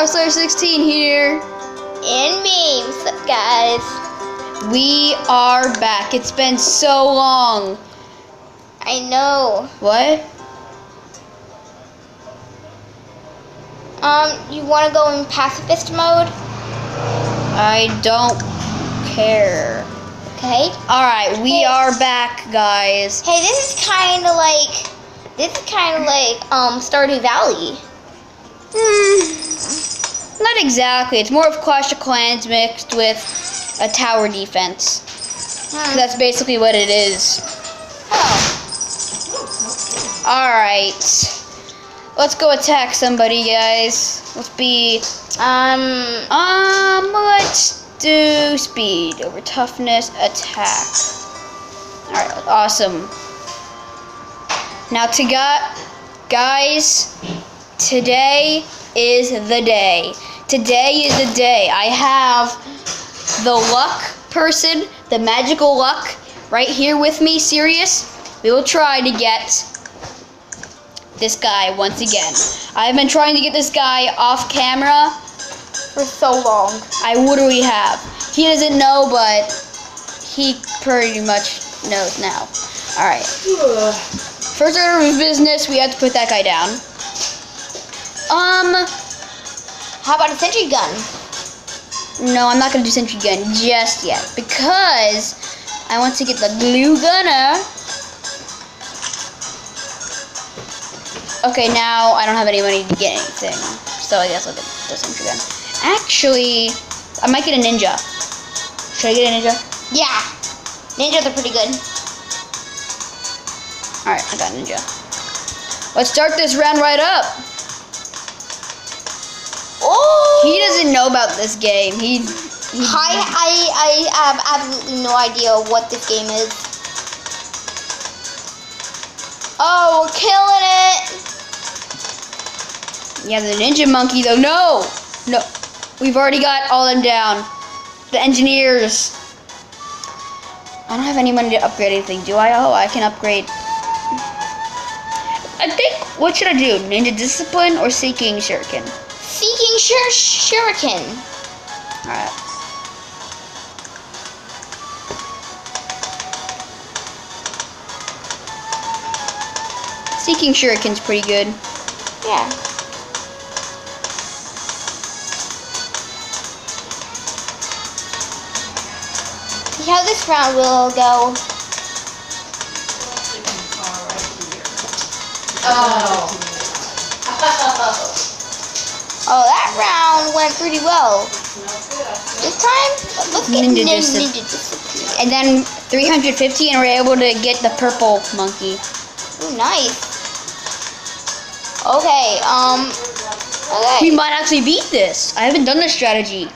Slayer16 here. And me. What's up, guys? We are back. It's been so long. I know. What? You want to go in pacifist mode? I don't care. Okay. Alright, we are back, guys. Hey, this is kind of like Stardew Valley. Not exactly. It's more of Clash of Clans mixed with a tower defense. That's basically what it is. Oh. Alright. Let's go attack somebody, guys. Let's be... let's do speed over toughness, attack. Alright, awesome. Now guys, today is the day. Today is the day. I have the luck person, the magical luck, right here with me, Sirius. We will try to get this guy once again. I've been trying to get this guy off camera For so long. I literally have. He doesn't know, but he pretty much knows now. Alright. First order of business, we have to put that guy down. How about a sentry gun? No, I'm not going to do sentry gun just yet. Because I want to get the glue gunner. Okay, now I don't have any money to get anything. So I guess I'll get the sentry gun. Actually, I might get a ninja. Should I get a ninja? Yeah. Ninjas are pretty good. Alright, I got a ninja. Let's start this round right up. Oh! He doesn't know about this game. I have absolutely no idea what this game is. Oh, we're killing it! Yeah, the ninja monkey though. No! No. We've already got all them down. The engineers. I don't have any money to upgrade anything, do I? Oh, I can upgrade. I think, what should I do? Ninja Discipline or Seeking Shuriken? Seeking Shuriken. Alright. Seeking Shuriken's pretty good. Yeah. See how this round will go. Oh, that round went pretty well. This time, let's get Ninja Discipline. And then 350 and we're able to get the purple monkey. Ooh, nice. Okay, okay. We might actually beat this. I haven't done this strategy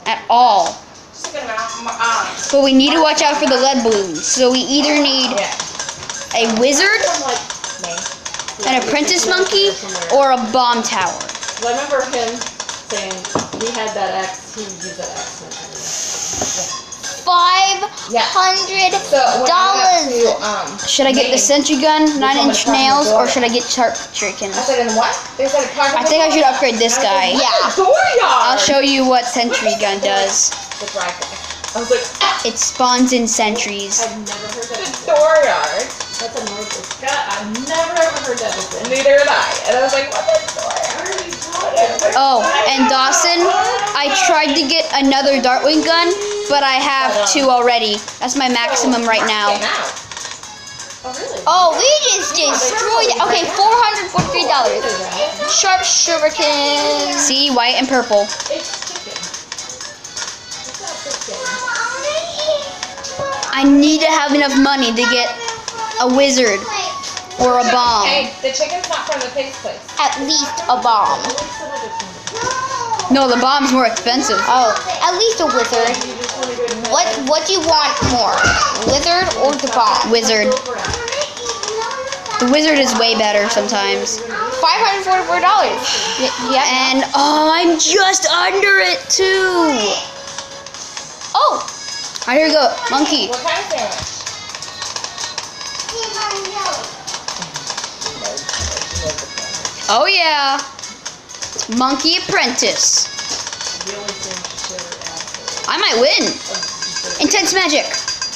at all. But we need to watch out for the lead balloons. So we either need a wizard, an apprentice monkey, or a bomb tower. I remember him saying we had that X, he would use that X. $500. Should I get the sentry gun, 9-inch nails, or should I get sharp shurikens? I said in what? I think I should upgrade this guy. Yeah. I'll show you what sentry gun does. The dry guy. I was like, It spawns in sentries. I've never heard that. The dooryard. That's a North Scott. I've never ever heard that before. Neither had I. And I was like, what's a dooryard? Oh, and Dawson, I tried to get another Dartwing gun, but I have 2 already. That's my maximum right now. Oh, really? Oh, we just destroyed it. Okay, $443. Sharp shuriken. See, white and purple. It's chicken. It's not chicken. I need to have enough money to get a wizard or a bomb. Hey, the chicken's not from the pig's place. At least a bomb. No, the bomb's more expensive. Oh, at least a wizard. What do you want more? Wizard or the bomb? Wizard. The wizard is way better sometimes. $544. Yeah. And oh, I'm just under it too. Oh, Alright, here we go, monkey. What kind of sandwich? Oh yeah. Monkey Apprentice. The only thing to show it I might win. Intense magic.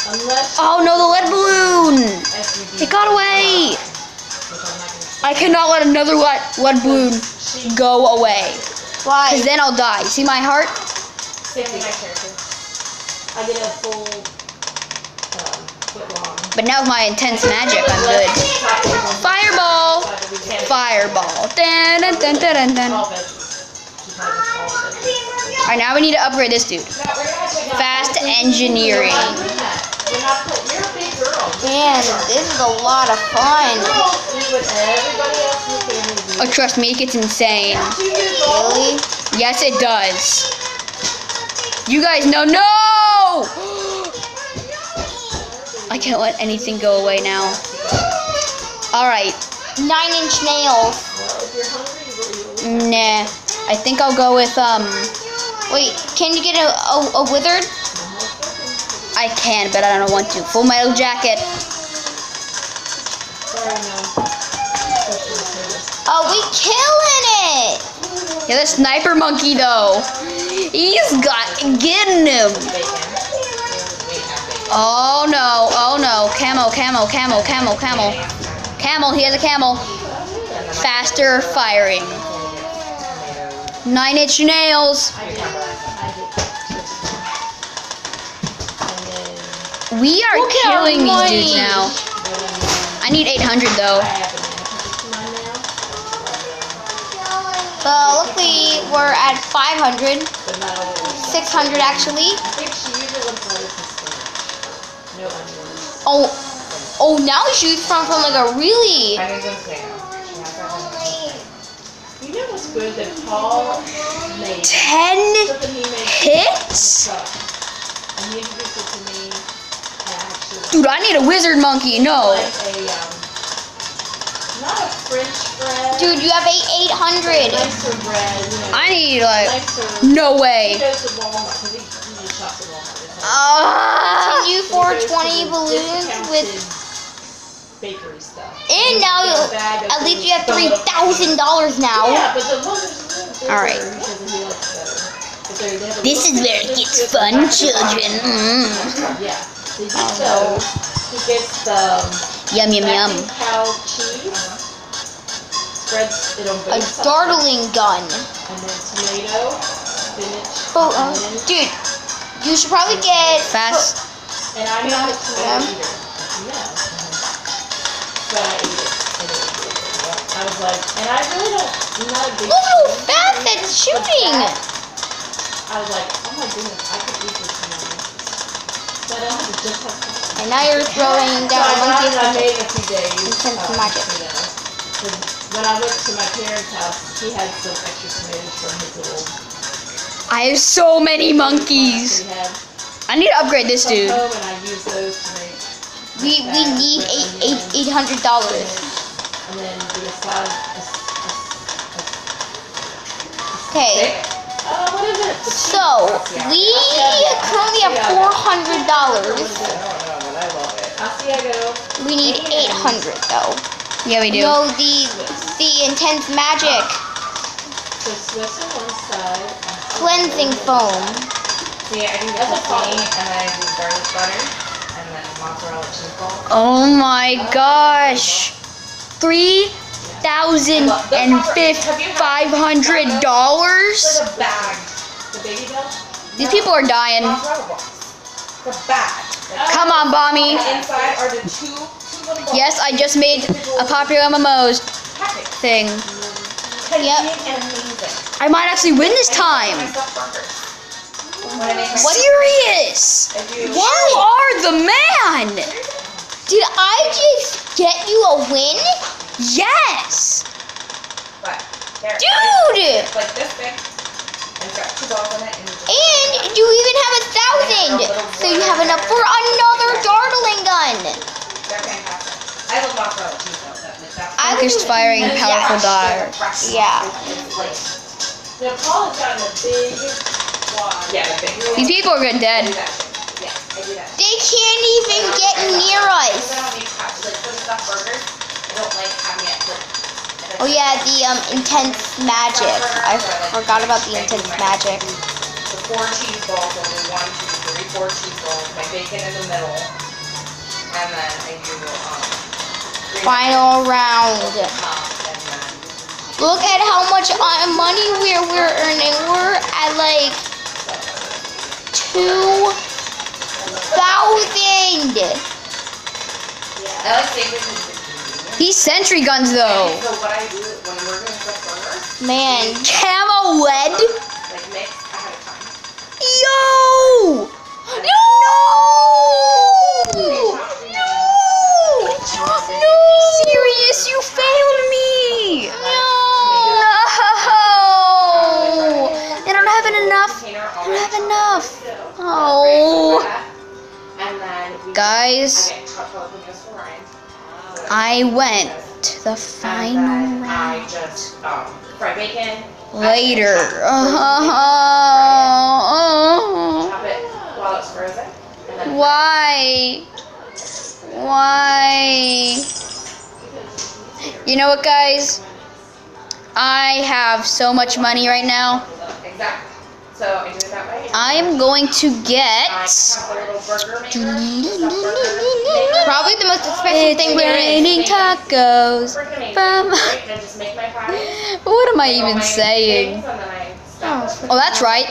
unless Oh no, the lead balloon. SUV. It got away. Which I'm not gonna I cannot let another lead balloon go away. Why? Because then I'll die. See my heart? Same with my character. I get a full foot long. But now with my intense magic, I'm good. Fireball. Fireball. Dun, dun, dun, dun, dun, dun. All veggies. She probably gets all veggies. Alright, now we need to upgrade this dude. No, we're gonna check out Fast engineering. You're a big girl. Man, this is a lot of fun. Eat what everybody else in the family Oh, eats. trust me, it gets insane. 2 years old. Really? Yes, it does. You guys know. No! I can't let anything go away now. Alright. 9-inch nails. Well, if you're hungry, you really Nah. I think I'll go with, Wait, can you get a wizard? I can, but I don't want to. Full Metal Jacket. sorry, no. Oh, we killing it! Yeah, the sniper monkey, though. He's got getting him. Oh, no. Oh, no. Camel, camel, camel, camel, camel. Camel, he has a camel. Faster firing. 9-inch nails. We are Look at our killing these money. dudes now. I need 800 though. But luckily, we're at 500. 600 actually. Oh, now he shoots from like a really. You know what's good that Paul made? 10 Something he made. hits? And he introduced it to me. And actually, Dude, I need a wizard monkey. No. like a not a French bread. Dude, you have 800. Nicer bread. You know, I need like nicer. no He way. goes to Walmart because he usually shops at Walmart. It's like- Ah! Can you He goes to 420 the balloons with. discounted bakery stuff. And now He's got a bag of at least you have the little- $3,000 now. Yeah, but the one is All right. because he likes it better. But they have a This is little- where it gets just fun, the back of the children. box. Mm. Yeah. So he gets those. He gets the Yum yum yum. Vacuum cow cheese. Spreads it on A both sides. dartling gun. And then tomato, spinach, Oh, onion. dude, you should probably get. Fast. And I'm not a tomato Yeah. eater. No. But I ate it. I was like, and I really don't, I'm not a big Look how food fast person, it's but shooting. that, I was like, oh my goodness, I could eat this tonight. But I don't have to just have something. And now you're throwing So down I monkey got it, I punches. made it a few days. Intense magic. You know, 'cause when I went to my parents' house, he had some extra tomatoes from his little I have so many monkeys. he had. I need to upgrade this Come dude. home and I used those to make. We need $800. And then the aside. Okay, What is it? The cheese. so we currently have $400. Asiago. We need 800 though. Yeah, we do. No, the intense magic So Swiss on one side. cleansing foam. See, I do jalapeno, and then I do garlic butter, and then mozzarella cheese balls. Oh my gosh. $3,500? For the bag. The baby bell? These people are dying. Mozzarella balls. The bag. Come on, Bommy. The inside are the two little balls. Yes, I just made a popular MMOs Package. thing. Yep. And amazing. I might actually win this time. Myself burgers. When I make my Serious? I do. You are the man. Did I just get you a win? Yes. But there, Dude! it's like this big. And it's got two balls in it. And you even have 1,000. So you have enough for another dartling gun. They're fantastic. I love mozzarella cheese though. That's I would Focused firing, powerful dart. Yeah. Now, Paul has gotten a big wad. Yeah, the big. These people are good I do dead. that shit. Yeah, I do that. They can't even get near I us. don't need to have, like, for the stuffed burgers, I don't like having it, like, Oh yeah, the intense magic. I forgot about the intense magic. The 4 cheese balls will do 1, 2, 3, 4 cheese balls. My bacon in the middle. And then I do, 3 Final round. on top, and then Look at how much money we're earning. We're at like 2,000. I like steak with cheese. He's sentry guns though. So what I do when we're doing stuff burgers, Man, Camo lead? like mix ahead of time. Yo! No! No! Serious, you failed me! No! I don't have enough. I don't have enough. Oh. And then we Guys, get hot jalapenos for Ryan. I went to the And final then I round. just fry bacon. Later. Chop it while it's frozen. And then Why? Why? You know what, guys? I have so much money right now. exactly. So I do it that way. I'm going to I get. have a little burger maker. stuffed burger. probably the most expensive It's thing there is. raining tacos Freaking amazing, from. right? And I just make my pies. What am I all even my saying? things, and then I stuff Oh, that's right.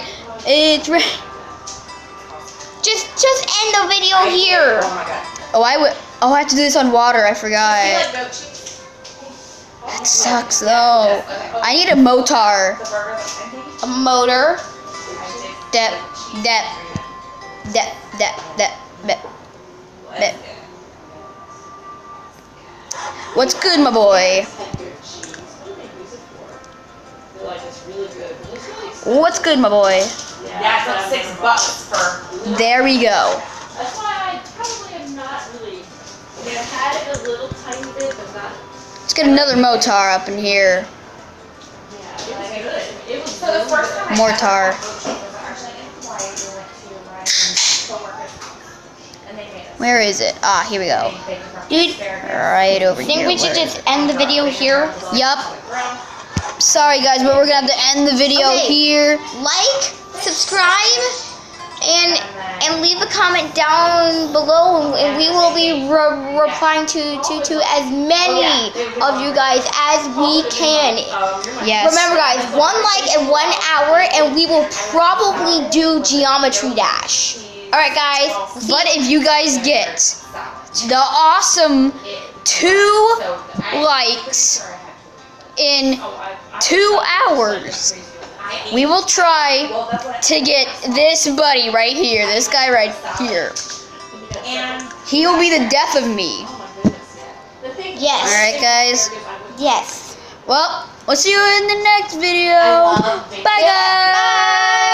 It's. Just end the video it. here. Oh my god. Oh, I would. Oh, I have to do this on water. I Do you forgot. like goat cheese? That sucks though. I need a motar. The burger that's empty? A motor. That. What's good, my boy? What's good, my boy? Yeah, it's like $6 for. There we go. That's why I probably am not really. I mean, I've had it a little tiny bit, but not. Let's get another motar up in here. It was so the first time. Mortar. Where is it? Ah, here we go. Dude, Right over I think here. we should Where- just end the video here. Yup. Sorry, guys, but we're gonna have to end the video Okay. here. Like, subscribe, and leave a comment down below, and we will be replying to as many of you guys as we can. Yes. Remember, guys, 1 like in 1 hour, and we will probably do Geometry Dash. All right, guys. But if you guys get the awesome 2 likes in 2 hours, we will try to get this buddy right here, this guy right here. He will be the death of me. Yes. Alright, guys. Yes. Well, we'll see you in the next video. Bye, guys. Bye.